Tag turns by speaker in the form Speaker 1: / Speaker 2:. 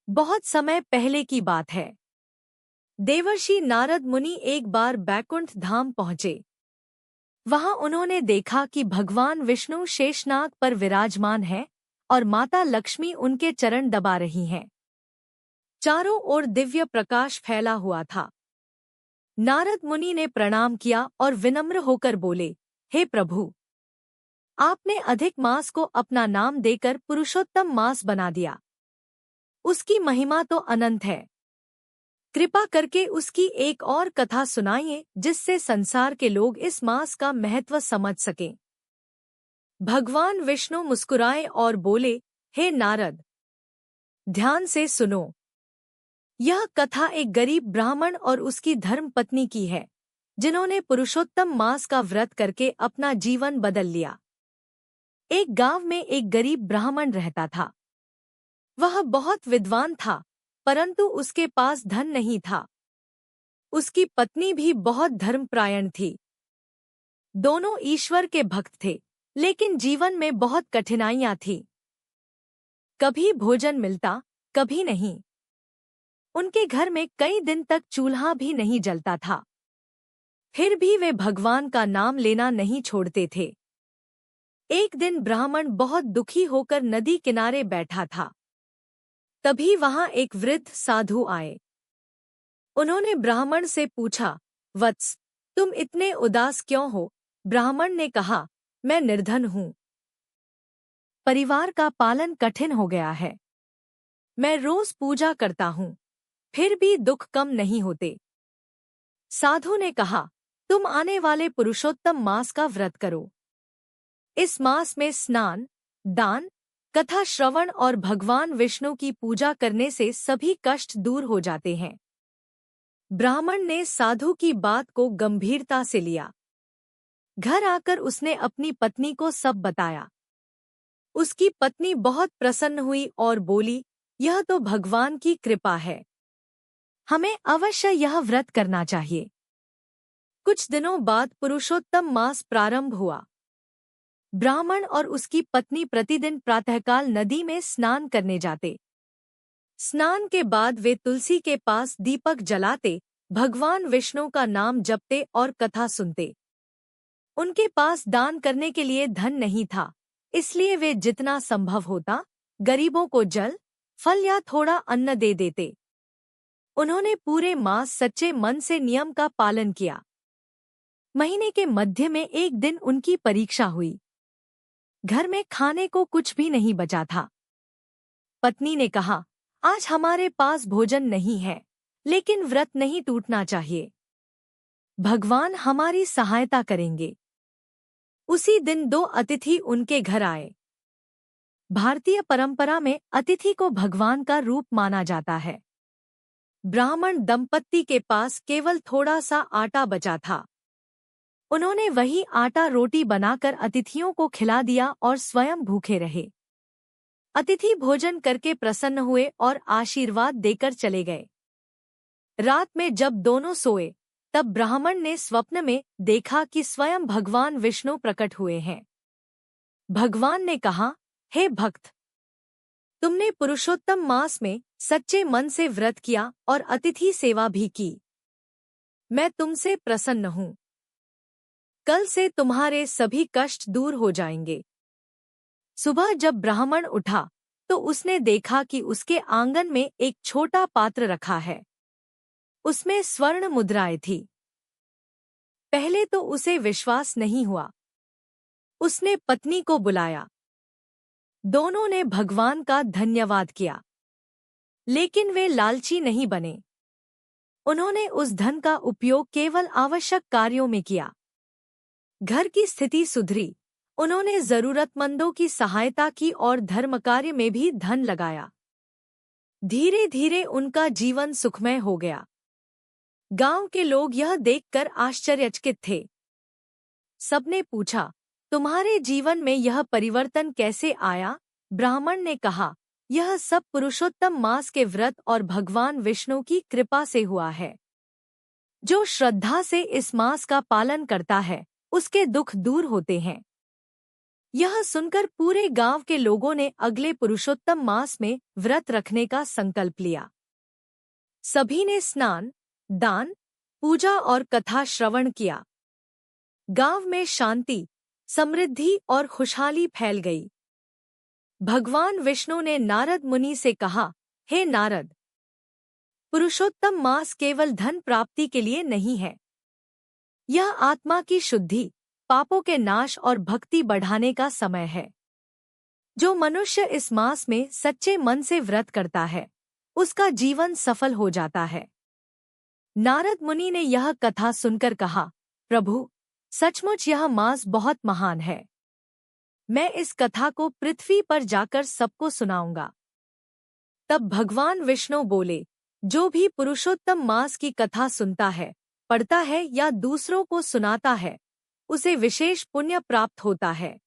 Speaker 1: बहुत समय पहले की बात है। देवर्षि नारद मुनि एक बार बैकुंठ धाम पहुंचे। वहां उन्होंने देखा कि भगवान विष्णु शेषनाग पर विराजमान है और माता लक्ष्मी उनके चरण दबा रही हैं। चारों ओर दिव्य प्रकाश फैला हुआ था। नारद मुनि ने प्रणाम किया और विनम्र होकर बोले, हे प्रभु, आपने अधिक मास को अपना नाम देकर पुरुषोत्तम मास बना दिया। उसकी महिमा तो अनंत है। कृपा करके उसकी एक और कथा सुनाइए जिससे संसार के लोग इस मास का महत्व समझ सकें। भगवान विष्णु मुस्कुराए और बोले, हे नारद, ध्यान से सुनो। यह कथा एक गरीब ब्राह्मण और उसकी धर्मपत्नी की है, जिन्होंने पुरुषोत्तम मास का व्रत करके अपना जीवन बदल लिया। एक गांव में एक गरीब ब्राह्मण रहता था। वह बहुत विद्वान था, परंतु उसके पास धन नहीं था। उसकी पत्नी भी बहुत धर्मपरायण थी। दोनों ईश्वर के भक्त थे, लेकिन जीवन में बहुत कठिनाइयां थीं। कभी भोजन मिलता, कभी नहीं। उनके घर में कई दिन तक चूल्हा भी नहीं जलता था। फिर भी वे भगवान का नाम लेना नहीं छोड़ते थे। एक दिन ब्राह्मण बहुत दुखी होकर नदी किनारे बैठा था। तभी वहां एक वृद्ध साधु आए। उन्होंने ब्राह्मण से पूछा, वत्स, तुम इतने उदास क्यों हो? ब्राह्मण ने कहा, मैं निर्धन हूँ। परिवार का पालन कठिन हो गया है। मैं रोज पूजा करता हूँ, फिर भी दुख कम नहीं होते। साधु ने कहा, तुम आने वाले पुरुषोत्तम मास का व्रत करो। इस मास में स्नान, दान, कथा श्रवण और भगवान विष्णु की पूजा करने से सभी कष्ट दूर हो जाते हैं। ब्राह्मण ने साधु की बात को गंभीरता से लिया। घर आकर उसने अपनी पत्नी को सब बताया। उसकी पत्नी बहुत प्रसन्न हुई और बोली, यह तो भगवान की कृपा है। हमें अवश्य यह व्रत करना चाहिए। कुछ दिनों बाद पुरुषोत्तम मास प्रारंभ हुआ। ब्राह्मण और उसकी पत्नी प्रतिदिन प्रातःकाल नदी में स्नान करने जाते। स्नान के बाद वे तुलसी के पास दीपक जलाते, भगवान विष्णु का नाम जपते और कथा सुनते। उनके पास दान करने के लिए धन नहीं था, इसलिए वे जितना संभव होता गरीबों को जल, फल या थोड़ा अन्न दे देते। उन्होंने पूरे मास सच्चे मन से नियम का पालन किया। महीने के मध्य में एक दिन उनकी परीक्षा हुई। घर में खाने को कुछ भी नहीं बचा था। पत्नी ने कहा, आज हमारे पास भोजन नहीं है, लेकिन व्रत नहीं टूटना चाहिए। भगवान हमारी सहायता करेंगे। उसी दिन 2 अतिथि उनके घर आए। भारतीय परंपरा में अतिथि को भगवान का रूप माना जाता है। ब्राह्मण दंपत्ति के पास केवल थोड़ा सा आटा बचा था। उन्होंने वही आटा रोटी बनाकर अतिथियों को खिला दिया और स्वयं भूखे रहे। अतिथि भोजन करके प्रसन्न हुए और आशीर्वाद देकर चले गए। रात में जब दोनों सोए, तब ब्राह्मण ने स्वप्न में देखा कि स्वयं भगवान विष्णु प्रकट हुए हैं। भगवान ने कहा, हे भक्त, तुमने पुरुषोत्तम मास में सच्चे मन से व्रत किया और अतिथि सेवा भी की। मैं तुमसे प्रसन्न हूँ। कल से तुम्हारे सभी कष्ट दूर हो जाएंगे। सुबह जब ब्राह्मण उठा तो उसने देखा कि उसके आंगन में एक छोटा पात्र रखा है। उसमें स्वर्ण मुद्राएं थी। पहले तो उसे विश्वास नहीं हुआ। उसने पत्नी को बुलाया। दोनों ने भगवान का धन्यवाद किया, लेकिन वे लालची नहीं बने। उन्होंने उस धन का उपयोग केवल आवश्यक कार्यों में किया। घर की स्थिति सुधरी। उन्होंने जरूरतमंदों की सहायता की और धर्म कार्य में भी धन लगाया। धीरे धीरे उनका जीवन सुखमय हो गया। गांव के लोग यह देखकर आश्चर्यचकित थे। सबने पूछा, तुम्हारे जीवन में यह परिवर्तन कैसे आया? ब्राह्मण ने कहा, यह सब पुरुषोत्तम मास के व्रत और भगवान विष्णु की कृपा से हुआ है। जो श्रद्धा से इस मास का पालन करता है, उसके दुख दूर होते हैं। यह सुनकर पूरे गांव के लोगों ने अगले पुरुषोत्तम मास में व्रत रखने का संकल्प लिया। सभी ने स्नान, दान, पूजा और कथा श्रवण किया। गांव में शांति, समृद्धि और खुशहाली फैल गई। भगवान विष्णु ने नारद मुनि से कहा, हे नारद, पुरुषोत्तम मास केवल धन प्राप्ति के लिए नहीं है। यह आत्मा की शुद्धि, पापों के नाश और भक्ति बढ़ाने का समय है। जो मनुष्य इस मास में सच्चे मन से व्रत करता है, उसका जीवन सफल हो जाता है। नारद मुनि ने यह कथा सुनकर कहा, प्रभु, सचमुच यह मास बहुत महान है। मैं इस कथा को पृथ्वी पर जाकर सबको सुनाऊंगा। तब भगवान विष्णु बोले, जो भी पुरुषोत्तम मास की कथा सुनता है, पढ़ता है या दूसरों को सुनाता है, उसे विशेष पुण्य प्राप्त होता है।